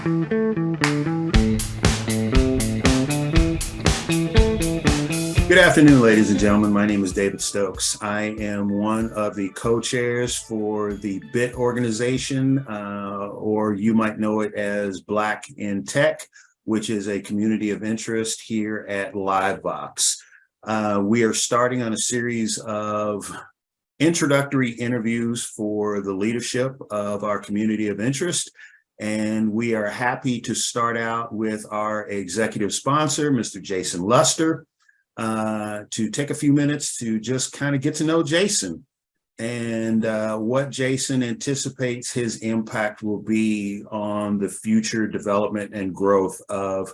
Good afternoon, ladies and gentlemen. My name is David Stokes. I am one of the co-chairs for the BIT organization, or you might know it as Black in Tech, which is a community of interest here at LiveVox. We are starting on a series of introductory interviews for the leadership of our community of interest. And we are happy to start out with our executive sponsor, Mr. Jason Luster, to take a few minutes to just kind of get to know Jason and what Jason anticipates his impact will be on the future development and growth of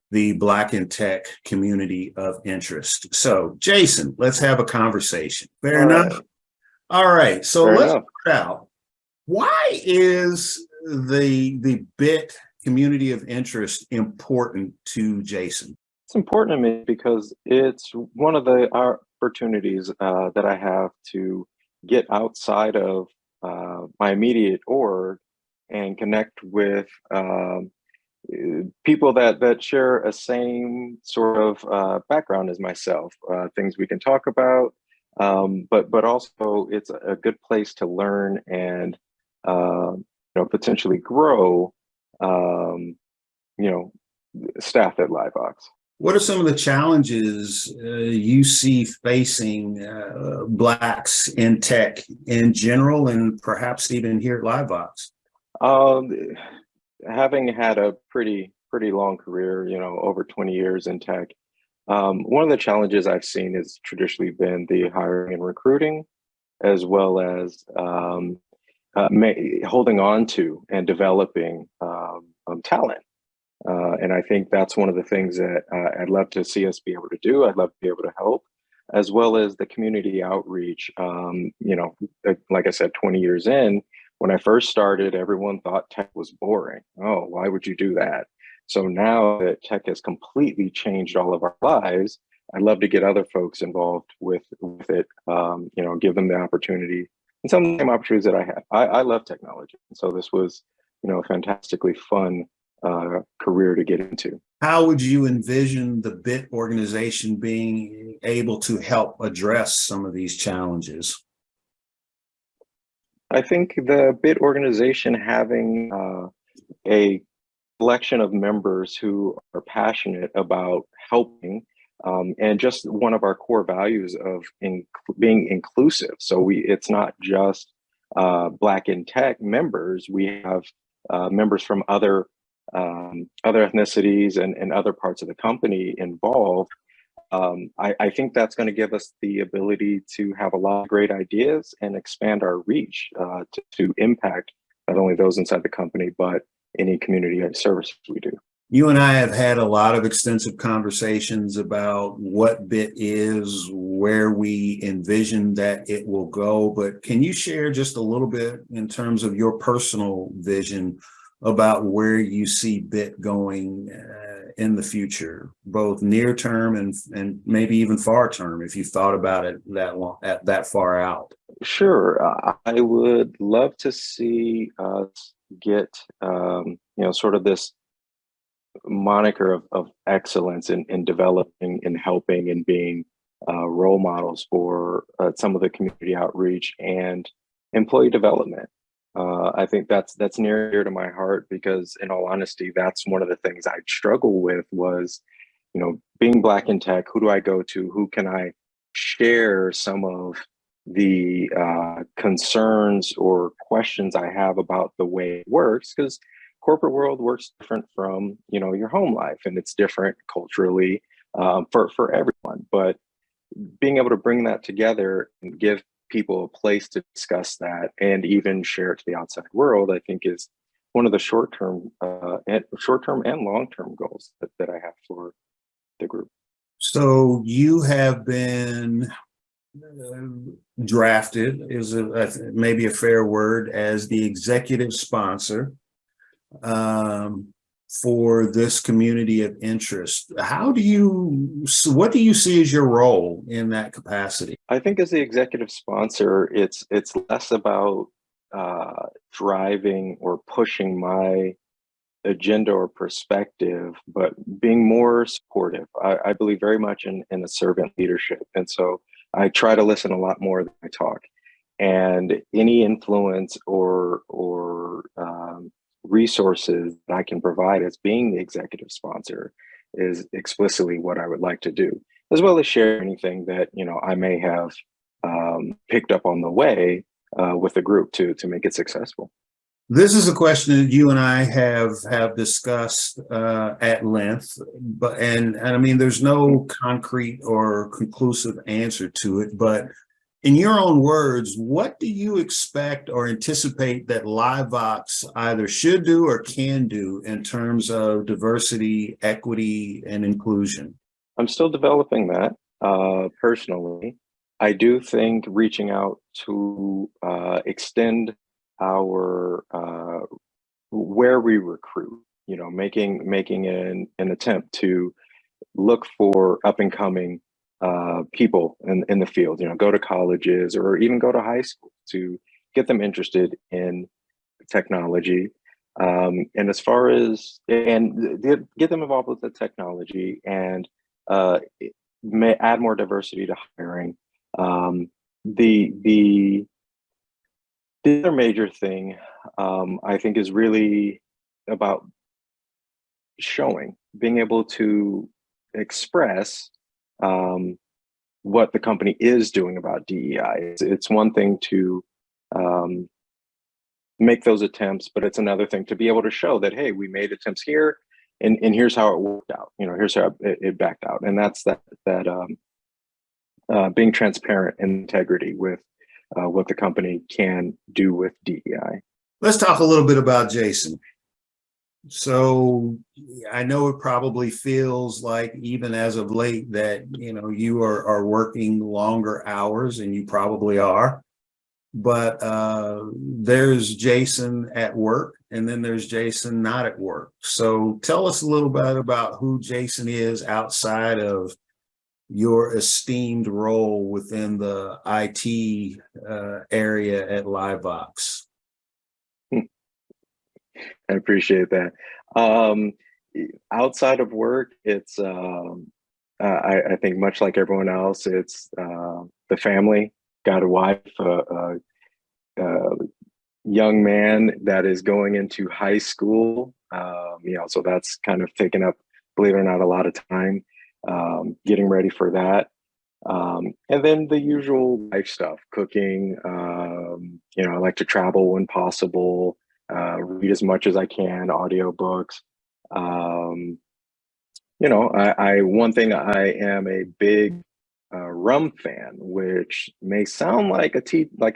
the Black in Tech community of interest. So, Jason, let's have a conversation. Fair enough? All right, so let's start out. Why is the BIT community of interest important to Jason? It's important to me because it's one of the opportunities that I have to get outside of my immediate org and connect with people that share a same sort of background as myself, things we can talk about, but also it's a good place to learn and potentially grow staff at LiveVox. What are some of the challenges you see facing Blacks in tech in general, and perhaps even here at LiveVox? Having had a pretty long career, over 20 years in tech, one of the challenges I've seen has traditionally been the hiring and recruiting, as well as holding on to and developing talent. And I think that's one of the things that I'd love to see us be able to do. I'd love to be able to help, as well as the community outreach. Like I said, 20 years in, when I first started, everyone thought tech was boring. Oh, why would you do that? So now that tech has completely changed all of our lives, I'd love to get other folks involved with it, give them the opportunity and some of the same opportunities that I had. I love technology. And so this was, a fantastically fun career to get into. How would you envision the BIT organization being able to help address some of these challenges? I think the BIT organization having a collection of members who are passionate about helping, and just one of our core values of being inclusive. So it's not just Black in Tech members. We have members from other ethnicities and other parts of the company involved. I think that's going to give us the ability to have a lot of great ideas and expand our reach to impact not only those inside the company, but any community services we do. You and I have had a lot of extensive conversations about what BIT is, where we envision that it will go, but can you share just a little bit in terms of your personal vision about where you see BIT going in the future, both near term and maybe even far term, if you thought about it that far out? Sure. I would love to see us get, sort of this moniker of excellence in developing and helping and being role models for some of the community outreach and employee development. I think that's near and dear to my heart because, in all honesty, that's one of the things I struggle with was, being Black in Tech. Who do I go to? Who can I share some of the concerns or questions I have about the way it works? Because corporate world works different from, your home life, and it's different culturally for everyone. But being able to bring that together and give people a place to discuss that and even share it to the outside world, I think is one of the short-term and long-term goals that I have for the group. So you have been drafted, is maybe a fair word, as the executive sponsor for this community of interest. What do you see as your role in that capacity? I think as the executive sponsor, it's less about driving or pushing my agenda or perspective, but being more supportive. I believe very much in a servant leadership. And so I try to listen a lot more than I talk. And any influence or resources that I can provide as being the executive sponsor is explicitly what I would like to do, as well as share anything that I may have picked up on the way with the group to make it successful. This is a question that you and I have discussed at length, and I mean, there's no concrete or conclusive answer to it, but in your own words, what do you expect or anticipate that LiveVox either should do or can do in terms of diversity, equity, and inclusion? I'm still developing that personally. I do think reaching out to extend our where we recruit, making an attempt to look for up and coming people in the field, go to colleges or even go to high school to get them interested in technology. And as far as, and get them involved with the technology and may add more diversity to hiring. The other major thing I think is really about being able to express what the company is doing about DEI. It's one thing to make those attempts, but it's another thing to be able to show that, hey, we made attempts here, and here's how it worked out. Here's how it backed out, and that's that being transparent and integrity with what the company can do with DEI. Let's talk a little bit about Jason. So I know it probably feels like, even as of late, that you are working longer hours, and you probably are. But there's Jason at work, and then there's Jason not at work. So tell us a little bit about who Jason is outside of your esteemed role within the IT area at LiveVox. I appreciate that. Outside of work, it's I think much like everyone else, it's the family. Got a wife, a young man that is going into high school. So that's kind of taken up, believe it or not, a lot of time getting ready for that. And then the usual life stuff, cooking. I like to travel when possible. Read as much as I can, audiobooks. One thing, I am a big rum fan, which may sound like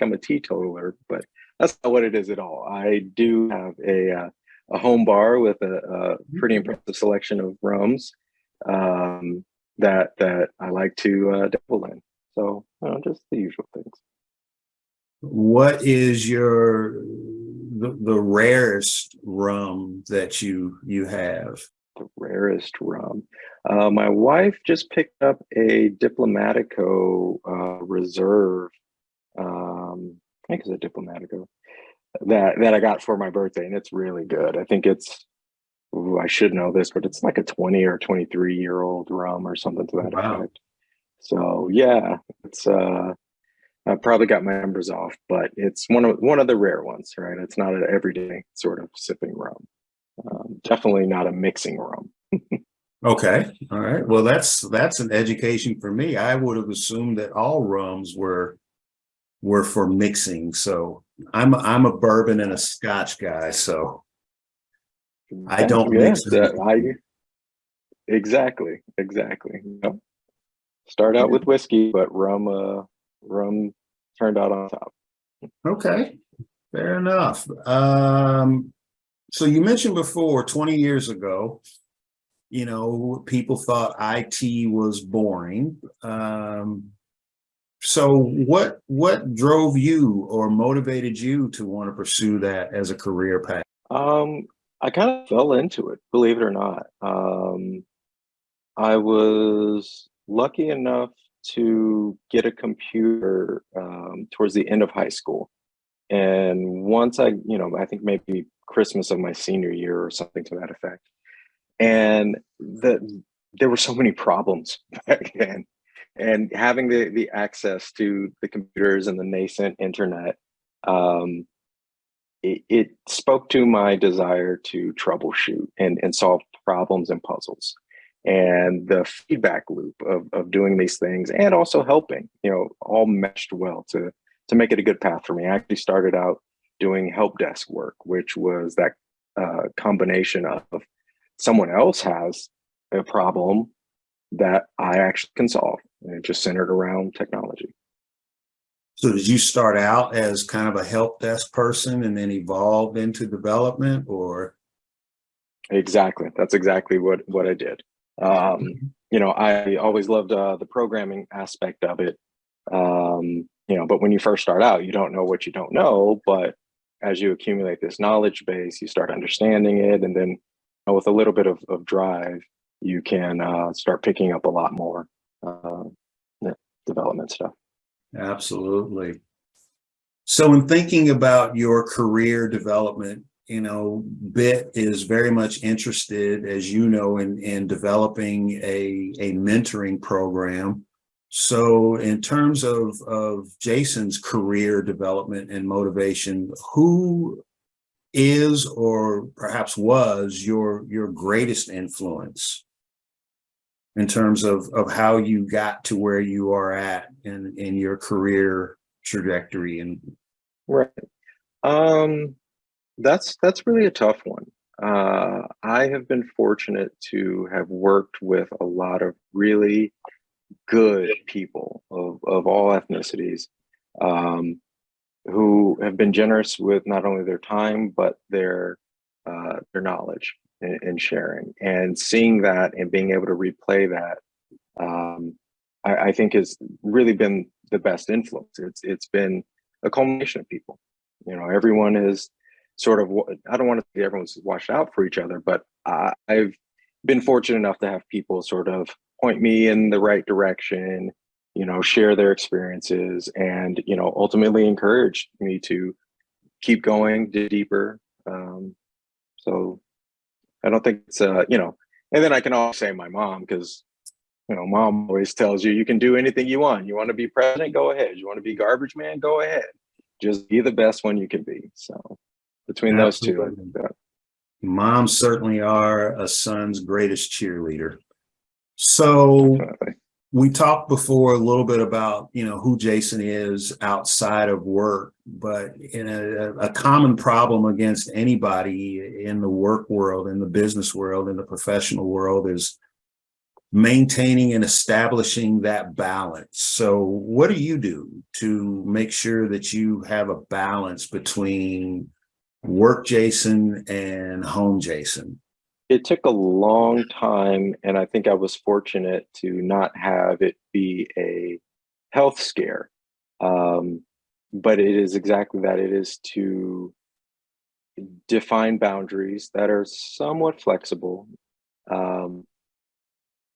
I'm a teetotaler, but that's not what it is at all. I do have a home bar with a pretty impressive selection of rums that I like to dabble in. So just the usual things. What is the rarest rum that you have? The rarest rum. My wife just picked up a Diplomatico Reserve. I think it's a Diplomatico that I got for my birthday, and it's really good. I think it's, I should know this, but it's like a 20 or 23-year-old rum or something to that effect. So yeah, it's I probably got my numbers off, but it's one of the rare ones, right? It's not an everyday sort of sipping rum. Definitely not a mixing rum. Okay. All right. Well, that's an education for me. I would have assumed that all rums were for mixing. So I'm a bourbon and a Scotch guy. So I don't mix. Exactly. Start out with whiskey, but rum turned out on top. Okay. Fair enough. So you mentioned before, 20 years ago, people thought IT was boring. So what drove you or motivated you to want to pursue that as a career path? I kind of fell into it, believe it or not. I was lucky enough to get a computer towards the end of high school. And once I think maybe Christmas of my senior year or something to that effect. And there were so many problems back then. And having the access to the computers and the nascent internet, um, it spoke to my desire to troubleshoot and solve problems and puzzles. And the feedback loop of doing these things and also helping, all meshed well to make it a good path for me. I actually started out doing help desk work, which was that combination of someone else has a problem that I actually can solve. And it just centered around technology. So did you start out as kind of a help desk person and then evolved into development, or? Exactly. That's exactly what I did. I always loved the programming aspect of it. But when you first start out, you don't know what you don't know. But as you accumulate this knowledge base, you start understanding it. And then with a little bit of drive, you can start picking up a lot more development stuff. Absolutely. So in thinking about your career development, BIT is very much interested, as you know, in developing a mentoring program. So in terms of Jason's career development and motivation, who is or perhaps was your greatest influence in terms of how you got to where you are at in your career trajectory? And Right. That's really a tough one. I have been fortunate to have worked with a lot of really good people of all ethnicities, who have been generous with not only their time but their knowledge and sharing, and seeing that and being able to replay that. I think has really been the best influence. It's been a culmination of people. Everyone is sort of, I don't want to say everyone's watched out for each other, but I've been fortunate enough to have people sort of point me in the right direction, share their experiences, and, ultimately encourage me to keep going, dig deeper. So I don't think it's, and then I can also say my mom, because, mom always tells you can do anything you want. You want to be president? Go ahead. You want to be garbage man? Go ahead. Just be the best one you can be. So between those two, I think that moms certainly are a son's greatest cheerleader. So definitely. We talked before a little bit about, who Jason is outside of work, but in a common problem against anybody in the work world, in the business world, in the professional world is maintaining and establishing that balance. So what do you do to make sure that you have a balance between work Jason and home Jason? It took a long time, and I think I was fortunate to not have it be a health scare. But it is exactly that. It is to define boundaries that are somewhat flexible.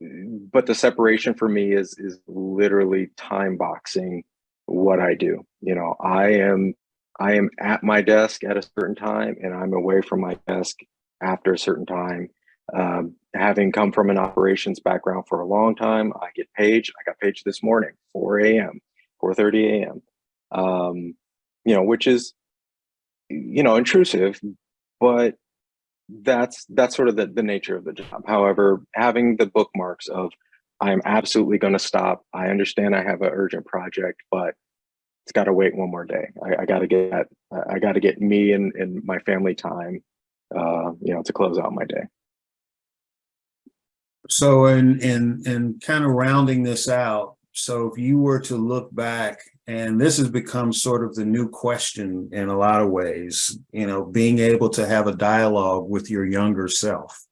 But the separation for me is literally time boxing what I do. I am at my desk at a certain time, and I'm away from my desk after a certain time. Having come from an operations background for a long time, I got paged this morning, 4 a.m., 4:30 a.m., which is, intrusive, but that's sort of the nature of the job. However, having the bookmarks of I'm absolutely going to stop. I understand I have an urgent project, but it's got to wait one more day. I got to get that. I got to get me and my family time, to close out my day. So in kind of rounding this out, so if you were to look back, and this has become sort of the new question in a lot of ways, being able to have a dialogue with your younger self.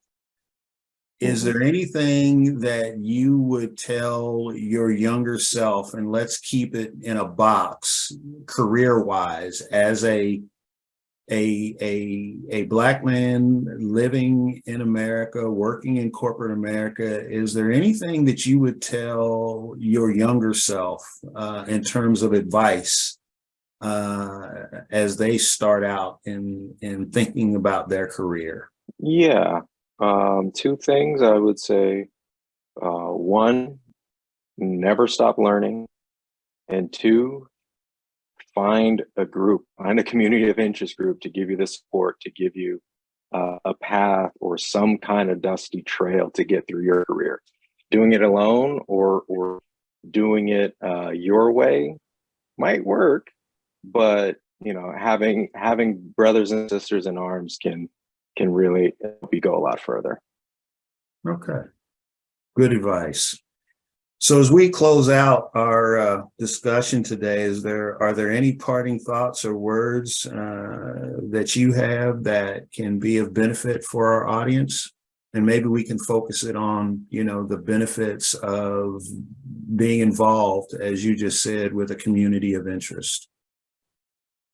Is there anything that you would tell your younger self, and let's keep it in a box, career-wise, as a Black man living in America, working in corporate America? Is there anything that you would tell your younger self in terms of advice as they start out in thinking about their career? Yeah. Two things I would say. One, never stop learning. And two, find a community of interest group to give you the support, to give you a path or some kind of dusty trail to get through your career. Doing it alone or doing it your way might work, but having brothers and sisters in arms can really help you go a lot further. Okay, good advice. So as we close out our discussion today, are there any parting thoughts or words that you have that can be of benefit for our audience? And maybe we can focus it on, the benefits of being involved, as you just said, with a community of interest.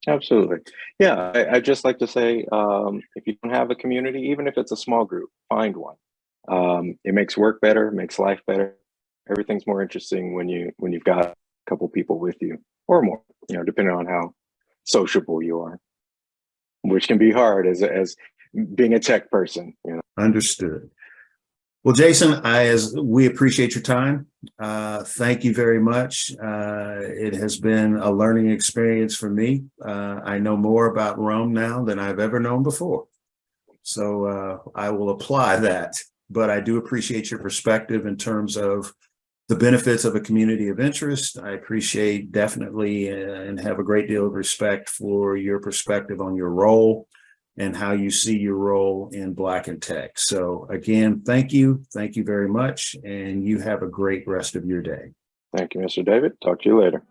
Absolutely. Yeah, I'd just like to say, if you don't have a community, even if it's a small group, find one. It makes work better, makes life better. Everything's more interesting when you've got a couple people with you or more, depending on how sociable you are, which can be hard as being a tech person. Understood. Well, Jason, as we appreciate your time. Thank you very much. It has been a learning experience for me. I know more about Rome now than I've ever known before. So I will apply that. But I do appreciate your perspective in terms of the benefits of a community of interest. I appreciate definitely and have a great deal of respect for your perspective on your role and how you see your role in Black in Tech. So again, thank you. Thank you very much. And you have a great rest of your day. Thank you, Mr. David. Talk to you later.